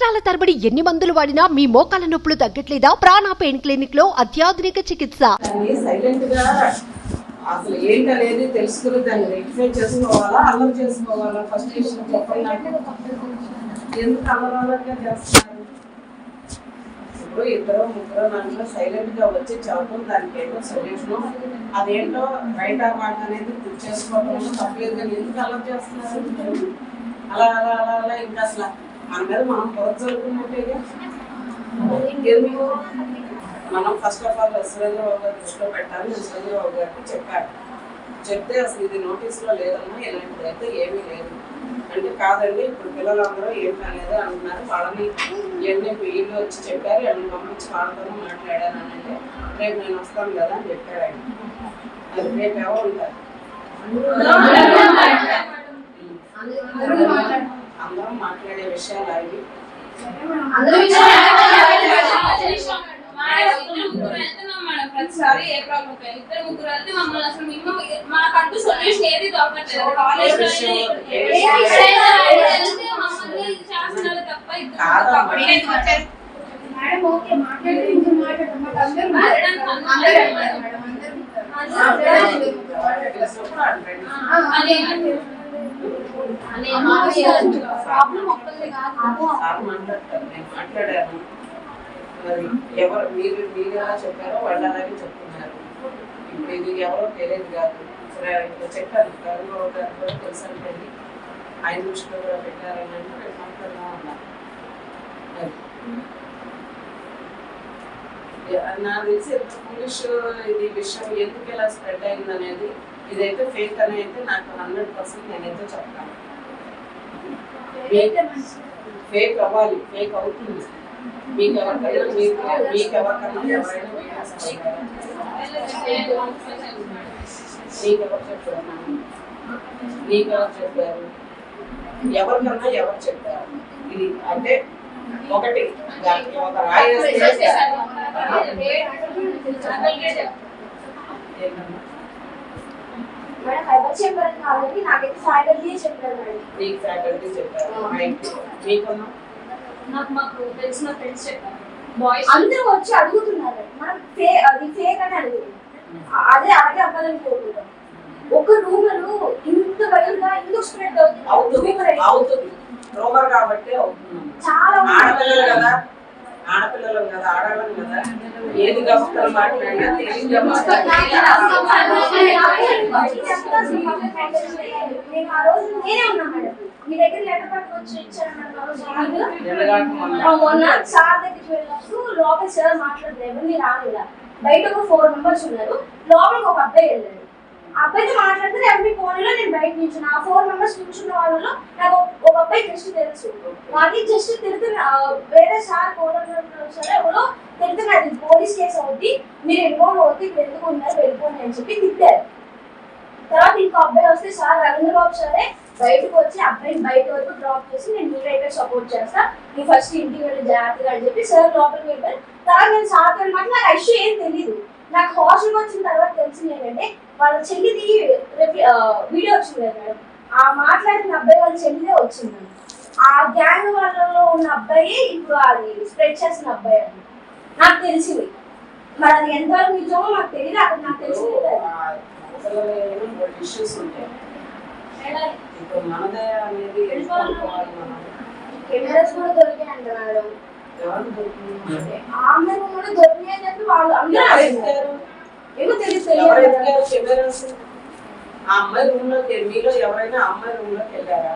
సంవత్సరాల తరబడి ఎన్ని మందులు వాడినా మీ మోకాల నొప్పులు తగ్గట్లేదా? ప్రాణ పెయిన్ క్లినిక్ లో అత్యాధునిక చికిత్స. సైలెంట్ గా అసలు ఏంటనేది తెలుసుకుని దాన్ని రెక్టిఫై చేసుకోవాలా, అల్లరి చేసుకోవాలా? ఫస్ట్ విషయం చెప్పండి నాకు. ఎందుకు అల్లరగా చేస్తున్నారు? ఇప్పుడు ఇద్దరు ముగ్గురు నన్ను సైలెంట్ గా వచ్చి చదువుకుని దానికి ఏంటో సొల్యూషన్ అదేంటో రైట్ ఆ మాట అనేది చేసుకోవడం తప్పలేదు, కానీ ఎందుకు అల్లరి చేస్తున్నారు? అలా అలా అలా అలా ఇంకా అసలు మన మీద మనం పొరచలుకున్నట్టేగా. ఎందుకు మనం ఫస్ట్ ఆఫ్ ఆల్ సురేంద్రబాబు గారి దృష్టిలో పెట్టాలి. నేను సురేంద్రబాబు గారికి చెప్పాను. చెప్తే అసలు ఇది నోటీస్లో లేదమ్మా, ఇలాంటిది అయితే ఏమీ లేదు అంటే, కాదండి ఇప్పుడు పిల్లలందరూ ఏం కాలేదు అంటున్నారు, వాళ్ళని ఇవన్నీ వీళ్ళు వచ్చి చెప్పారు, వాళ్ళని పంపించి వాళ్ళతో మాట్లాడాను అని అంటే, రేపు నేను వస్తాను కదా అని చెప్పారు ఆయన. అది రేపు ఎవరు ఉంటారు? అందరం మాట్లాడే విషయాలు అవి. ప్రతిసారి ఏ ప్రాబ్లం ఇద్దరు ముగ్గురు వెళ్తే మమ్మల్ని అసలు మాకంటూ సొల్యూషన్ ఏది దొరకట్లేదు. కాలేజ్ మమ్మల్ని చేస్తున్నారు తప్ప మాట్లాడాను. మరి ఎవరు మీరు ఎలా చెప్పారో వాళ్ళు అలాగే చెప్తున్నారు. ఇప్పుడు ఇది ఎవరో తెలియదు కాదు. ఇప్పుడు చెప్పాను గారు కూడా తెలుసు అంటే ఆయన దృష్టిలో కూడా పెట్టారని అంటే రేపు మాట్లాడదాం అన్నారు. నాకు తెలిసి పోలీసు ఇది విషయం ఎందుకు ఎలా స్ప్రెడ్ అయింది అనేది, ఇదైతే ఫేక్ అని అయితే నాకు 100% నేనైతే చెప్తాను. ఫేక్ అవ్వాలి, ఫేక్ అవుతుంది. మీకు ఎవరికైనా ఎవరైనా మీకెవరు చెప్పారు? మీకెవరు చెప్పారు? ఎవరికన్నా ఎవరు చెప్పారు? ఇది అంటే ఒకటి ఒక రాయి మాకు తెలిసిన ఫ్రెండ్స్ చెప్పారు. అందరూ వచ్చి అడుగుతున్నారు, మనం అది ఫేక్ అని అడుగుతున్నాం. అదే అవ్వాలని కోరుకుంటాం. ఒక రూమరు ఇంత వైల్గా ఎందుకు స్ప్రెడ్ అవుతుంది కాబట్టి చాలా ఆడపిల్లలు కదా, ఆడపిల్లలు కదా, ఆడవాళ్ళు కదా, ఏది గమనికలు మాట్లాడినా ఆ రోజు నేనే ఉన్నా మేడం. మీ దగ్గర లెటర్ పట్టుకొచ్చి ఇచ్చారన్న మొన్న సార్ దగ్గరికి వెళ్ళినప్పుడు లోపల సార్ మాట్లాడలేదు, ఎవరిని రాలేదా. బయట ఒక 4 మెంబర్స్ ఉన్నారు, లోపలికి ఒక అబ్బాయి వెళ్ళాడు. అబ్బాయితో మాట్లాడితే ఎవరి ఫోన్లో నేను బయట నిల్చున్నా. ఆ 4 మెంబర్స్ నిల్చున్న వాళ్ళలో నాకు ఒక అబ్బాయి జస్ట్ తెలుసు. వాడికి జస్ట్ తిరుగుతున్న వేరే సార్ సరే ఎవరో తిరుగుతున్నది, పోలీస్ కేసు అవుద్ది, మీరు ఇన్వాల్వ్ అవుతుంది, ఇప్పుడు ఎందుకు ఉన్నారు వెళ్ళిపోండి అని చెప్పి తిట్టారు. తర్వాత ఇంకో అబ్బాయి వస్తే సార్ రవీంద్రబాబు సరే బయటకు వచ్చి అబ్బాయిని బయట వరకు డ్రాప్ చేసి నేను మీరైతే సపోర్ట్ చేస్తా, నీ ఫస్ట్ ఇంటికి వెళ్ళి జాగ్రత్తగా అని చెప్పి సార్ లోపలికి వెళ్ళారు. తర్వాత నేను సార్ వెళ్ళమాట నాకు ఆ ఇష్యూ ఏం తెలియదు. నాకు హాస్టల్కి వచ్చిన తర్వాత తెలిసింది ఏంటంటే వాళ్ళ చెల్లిది వీడియో వచ్చింది కదా మేడం, ఆ మాట్లాడిన అబ్బాయి వాళ్ళ చెల్లిదే వచ్చింది. ఆ గ్యాంగ్ వాళ్ళలో ఉన్న అబ్బాయి ఇప్పుడు అది స్ప్రెడ్ చేసిన అబ్బాయి అని నాకు తెలిసింది. మరి అది ఎంతవరకు నిజమో నాకు తెలియదు. అక్కడ నాకు తెలిసింది ఇష్యూస్ ఉంటాయి. ఇప్పుడు మనదే అనేది కెమెరాస్ కూడా దొరికాయి అంట మేడం. ఆమె కూడా దొరికాయి అని చెప్పి వాళ్ళు అందరూ ఏమో తెలియదు. ఆ అమ్మాయి రూమ్ లోకి మీలో ఎవరైనా అమ్మాయి రూమ్ లోకి వెళ్ళారా?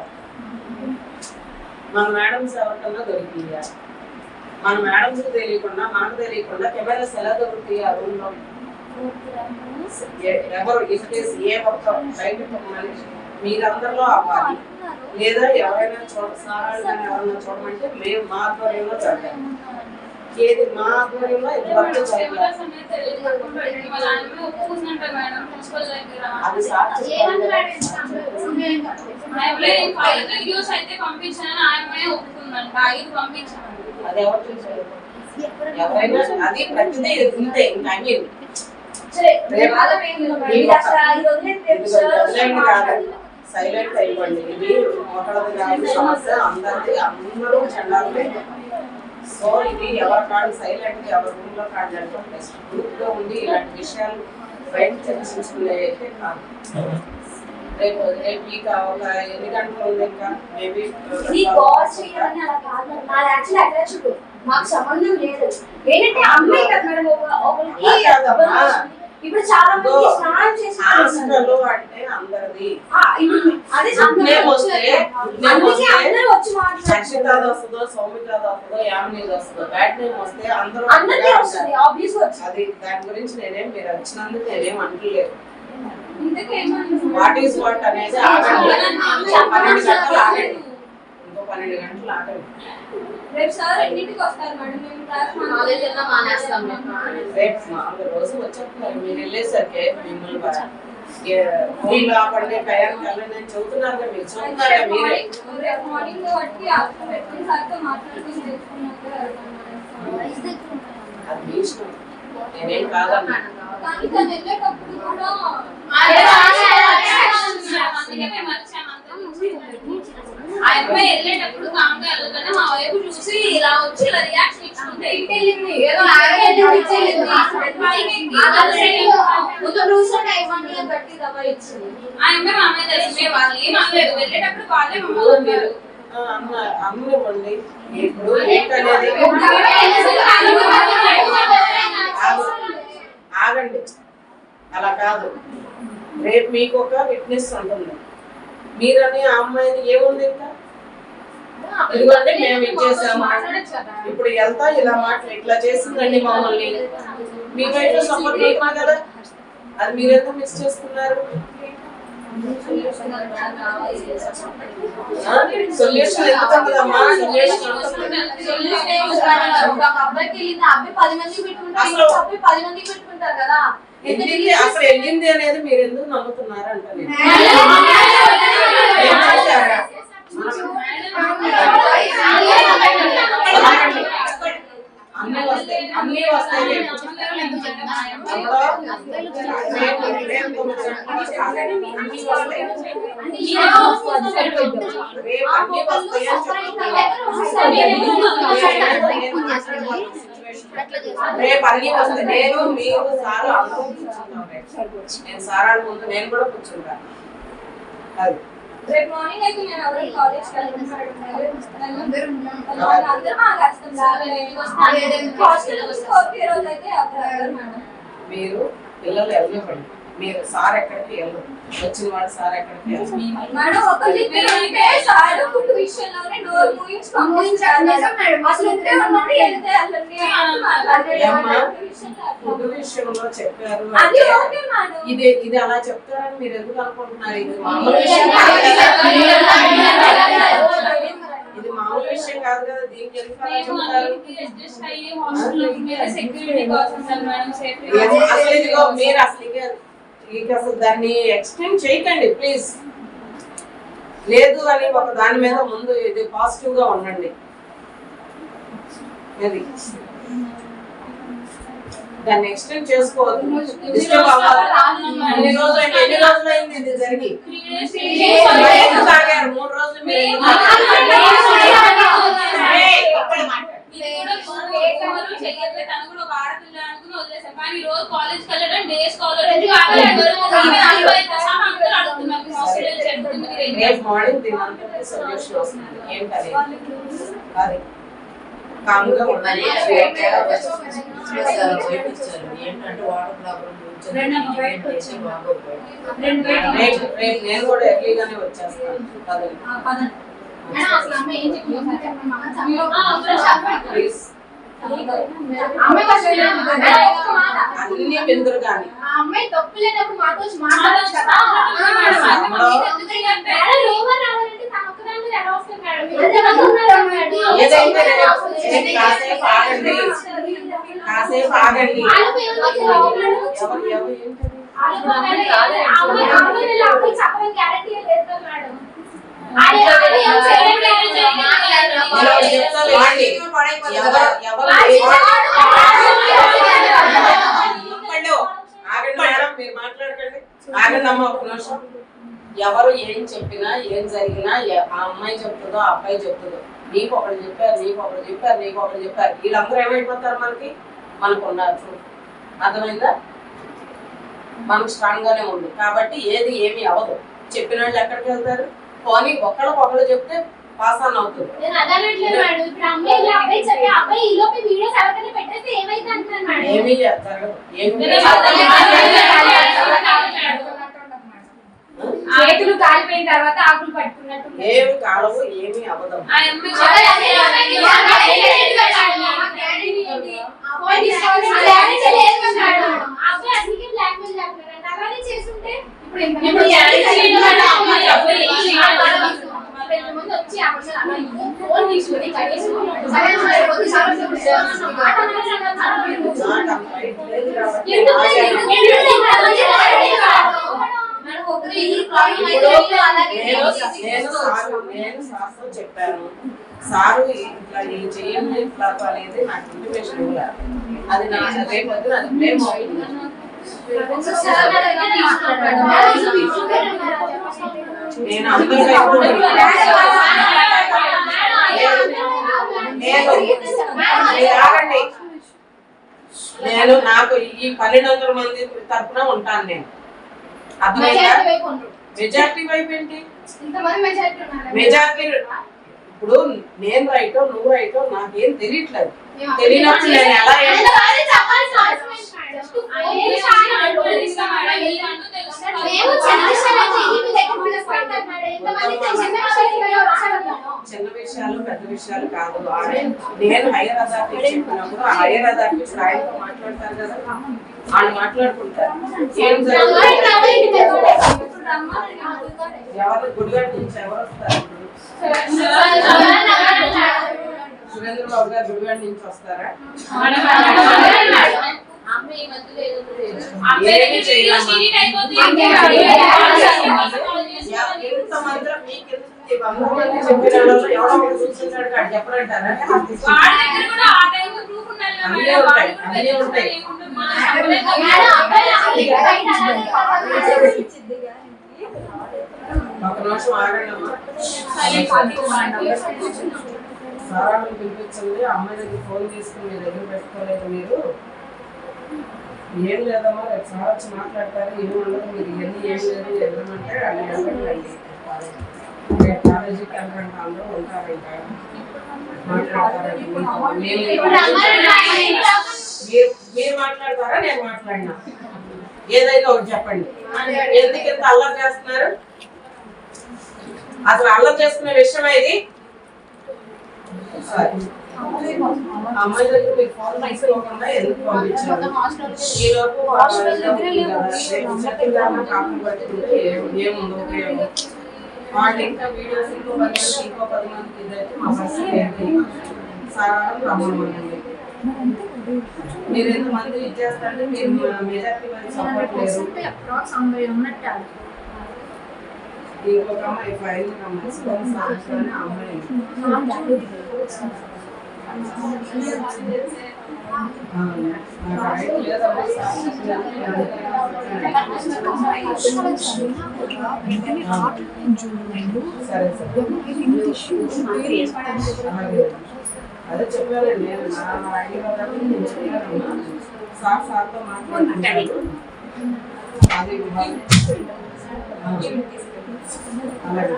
మన మేడమ్స్ ఎవరికన్నా దొరికిందా? మన మేడమ్స్ తెలియకుండా మనకు తెలియకుండా కెమెరాస్ ఎలా దొరుకుతాయి ఆ రూమ్ లో? ఎవరు ఏ ఒక్క బయట మీరందరిలో అవ్వాలి, లేదా ఎవరైనా సారాలు ఎవరైనా చూడమంటే మేము మా ఆధ్వర్యంలో జరగాలి. ఏది మా ఆధ్వర్యంలో ఇంతవరకు అది ఎవరు చూసారు? ఎవరైనా అది ప్రతిదీ ఉంటే ఇంకా సైలెంట్ అయిపోండి. ఇది ఒకళ్ళది కాదు సమస్య, అందరిది, అందరూ చండాలే. సో ఇది ఎవరి కాడు సైలెంట్, ఎవరి రూమ్ లో కాడు అంటే బెస్ట్. గ్రూప్ గా ఉండి ఇలాంటి విషయాలు బయట చర్చించుకునే అయితే కాదు. రేపు ఇక ఒక ఎన్ని గంటలు ఉంది ఇంకా మేబీ మాకు సంబంధం లేదు. ఏంటంటే అమ్మాయి కదా మేడం, ఒకరికి ఇప్పుడు చాలా మంది స్నానం చేసి హాస్టల్లో అంటే అందరిది. అదే అందుకే అందరూ వచ్చి చక్షితాది వస్తుందో, సౌమితాది వస్తుందో, యామినీది వస్తుందో, బ్యాడ్ నేమ్ వస్తే అందరూ అందరికీ వస్తుంది, ఆబ్వియస్ వస్తుంది. అది దాని గురించి నేనేం మీరు వచ్చినందుకు నేనేం అంటలేదు. ఇంతకేమన్నా వాట్ ఈస్ వాట్ అనేది ఆగండి. 12 గంటలు ఆగండి, ఇంకో 12 గంటలు ఆగండి. రేపు సార్ ఎన్నింటికి వస్తారు మేడం? మేము క్లాస్ కాలేజ్ ఎలా మానేస్తాం మేము. రేపు 4 రోజులు వచ్చేస్తున్నారు. మీరు వెళ్ళేసరికి మిమ్మల్ని ఫోన్ ఆపండి, టయానికి వెళ్ళండి అని చెబుతున్నారు కదా, మీరు చూస్తున్నారా మీరే? రేపు మార్నింగ్ బట్టి అప్పుడు పెట్టుకుని సార్తో మాట్లాడుకుని తెలుసుకున్నాక అది మీ ఇష్టం, నేనేం కాదన్నా. కానీ తను వెళ్ళేటప్పుడు కూడా అందుకే మేము వచ్చాము. ఆ అమ్మాయి వెళ్ళేటప్పుడు కామ్గా వెళ్ళకుండా మా వైపు చూసి ఇలా వచ్చి ఇలా రియాక్షన్ ఇచ్చుకుంటే ఇంటెళ్ళింది ఏదో ఆ అమ్మాయి మా అమ్మాయి తెలిసిందే, వాళ్ళు ఏం అనలేదు. వెళ్ళేటప్పుడు వాళ్ళే మమ్మల్ని అమ్మివ్వండి. ఇప్పుడు ఏంటనేది ఆగండి, అలా కాదు. రేపు మీకు ఒక విట్నెస్ ఉంటుంది. మీరని ఆ అమ్మాయిని ఏముంది ఇంకా ఇదిగోండి మేము ఇచ్చేసాము, ఇప్పుడు వెళ్తా ఇలా ఇట్లా చేసిందండి మమ్మల్ని, మీ వైపు సపోర్ట్ చేయమా కదా, అది మీరెందుకు మిస్ చేస్తున్నారు? సొల్యూషన్ ఎందుకమ్మా? ఒక అబ్బాయికి వెళ్ళింది, అబ్బాయి 10 మందికి పెట్టుకుంటారు, అబ్బాయి 10 మందికి పెట్టుకుంటారు కదా. అసలు వెళ్ళింది అనేది మీరు ఎందుకు నమ్ముతున్నారు అంటే అన్ని వస్తాయి రేపు అన్ని వస్తే నేను మీరు సార్ అందరూ కూర్చుంటాం. నేను సారాల ముందు నేను కూడా కూర్చుంటాను. అది రేపు మార్నింగ్ అయితే నేను ఎవరు కాలేజ్ మీరు పిల్లలు వెళ్ళివ్వండి. మీరు సార్ ఎక్కడికి వెళ్ళరు, వచ్చిన వాడు సార్ ఎక్కడికి వెళ్ళరు. మేడం ఒకరి సార్ ఫుడ్ విషయంలోనే డోర్ మూయించి పంపించారు. అసలు ఫుడ్ విషయంలో చెప్పారు అది ఓకే మేడం. ఇది అలా చెప్తారని మీరు ఎందుకు అనుకుంటున్నారు? ఇది మామూలు విషయం కాదు కదా, ఇది మామూలు విషయం కాదు కదా, దీనికి ఎందుకు అలా చెప్తారు? అసలు ఇదిగో మీరు అసలు దాన్ని ఎక్స్టెండ్ చేయకండి ప్లీజ్. లేదు అని ఒక దాని మీద ముందు ఇది పాజిటివ్ గా ఉండండి. అది దాన్ని ఎక్స్టెండ్ చేసుకోవద్దు, డిస్టర్బ్ అవ్వాలి. ఎన్ని రోజులైంది ఇది జరిగి? 3 రోజులు మీరు మార్నింగ్ తినంటే సొల్యూషన్ వస్తుంది. ఏంటది? అది కామ్గా ఉండాలి. నేను కూడా ఎర్లీగానే వచ్చేస్తాను. ప్లీజ్ అన్ని బెందురు కానీ అమ్మాయి తప్పు లేనప్పుడు మాతో మాట్లాడచ్చు కదా. కాసేపు ఆగండి, కాసేపు ఆగండి. ఆగండి మేడం, మీరు మాట్లాడకండి. ఆగండి అమ్మ ఒక నిమిషం. ఎవరు ఏం చెప్పినా ఏం జరిగినా ఆ అమ్మాయి చెప్తుందో ఆ అబ్బాయి చెప్తుందో నీకు ఒకటి చెప్పారు, నీకు ఒకటి చెప్పారు, నీకు ఒకటి చెప్పారు, వీళ్ళందరూ ఏమైపోతారు మనకు ఉన్నారు. అర్థమైందా? మనకు స్ట్రాంగ్ గానే ఉంది కాబట్టి ఏది ఏమి అవ్వదు. చెప్పిన వాళ్ళు ఎక్కడికి వెళ్తారు? పోనీ ఒకళ్ళు చెప్తే పాస్ ఆన్ అవుతుంది. నేను అదనట్లేదు మేడం. ఇప్పుడు అమ్మాయి ఇలా అబ్బాయి చెప్పి అబ్బాయి ఈలోపే వీడియోస్ ఎవరికైనా పెట్టేస్తే ఏమైతే అంటున్నాను మేడం. ఏమీ జరగదు. చేతులు కాలిపోయిన తర్వాత ఆకులు పట్టుకున్నట్టు ఏమి కాలవు, ఏమి అవ్వదు. ఆ అమ్మాయి వచ్చి ఫోన్ తీసుకుని నేను సార్తో చెప్పాను, సారు ఇట్లా ఇది చేయండి ఇట్లా అనేది నాకు ఇంటిమేషన్ ఇవ్వాలి. అది నా రేపు వద్దు అది బ్లేమ్ అవుతుంది. నేను అందరికీ నేను నాకు ఈ 1200 మంది తరఫున ఉంటాను. నేను అర్థమైందా? మెజారిటీ వైపు ఏంటి? మెజారిటీ ఇప్పుడు నేను రైటో నువ్వు రైటో నాకేం తెలియట్లేదు. తెలియనప్పుడు నేను ఎలా చిన్న విషయాలు పెద్ద విషయాలు కాదు. నేను హైయర్ అథారిటీ చెప్పినప్పుడు ఆ హైయర్ అథారిటీ ఆయనతో మాట్లాడతారు కదా, వాళ్ళు మాట్లాడుకుంటారు. ఏం జరుగుతుంది? ఎవరు గుడిగడ్డ నుంచి ఎవరు వస్తారు? సురేంద్ర బాబు గారు గుడిగడ్డ నుంచి వస్తారా? ఏమి చేయాలి? చెప్పరంటారా? అన్నీ ఉంటాయి. ఒక నిమిషం ఆగండమ్మా. సారాన్ని పిలిపించండి. అమ్మాయి దగ్గర ఫోన్ తీసుకుని మీ దగ్గర పెట్టుకోలేదు మీరు. ఏం లేదమ్మా, రేపు సార్ వచ్చి మాట్లాడతారు. ఏమి ఉండదు, మీరు ఇవన్నీ ఏం లేదు వెళ్ళమంటే అది వెళ్ళండి. రేపు కాలేజీకి వెళ్ళండి, అందరూ ఉంటారు. ఇంకా మాట్లాడతారండి. మీరు మాట్లాడతారా నేను మాట్లాడినా? ఏదైనా ఒకటి చెప్పండి. ఎందుకు ఇంత అల్లరి చేస్తున్నారు? అసలు అల్లరి చేసుకునే విషయం ఇది. అమ్మాయి దగ్గర మీకు ఫోన్ తీసుకోకుండా ఎందుకు పంపించారు? ఈలోపు కాపీ పట్టుకుంటే ఏముందో ఉపయోగం. వాళ్ళు ఇంకా వీడియోస్ ఇంకో 10 మందికి ఇదైతే మా పరిస్థితి ఏంటి? సారం రమ్మనండి. మీరు ఎంతమంది ఇచ్చేస్తారంటే మీరు మెజారిటీ మంది సపోర్ట్ లేదు. ఇంకొక అమ్మాయి ఫైల్ అమ్మాయి సరే అదే చెప్పానండి. నేను నా ఐడియా నేను చెప్పానమ్మా. సార్తో మాట్లాడుతున్నాను. అది అలాగే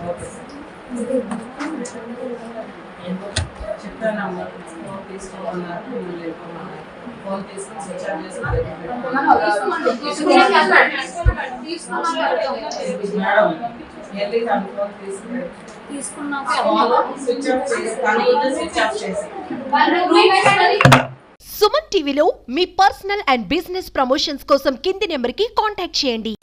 ఓకే చెప్తానమ్మా. ఫోన్ తీసుకోమన్నారు, ఫోన్ తీసుకొని స్విచ్ ఆఫ్ చేసి మేడం వెళ్ళి తన ఫోన్ స్విచ్ ఆఫ్ చేసి తను స్విచ్ ఆఫ్ చేసి సుమన్ టీవీలో మీ పర్సనల్ అండ్ బిజినెస్ ప్రమోషన్స్ కోసం కింది నెంబర్కి కాంటాక్ట్ చేయండి.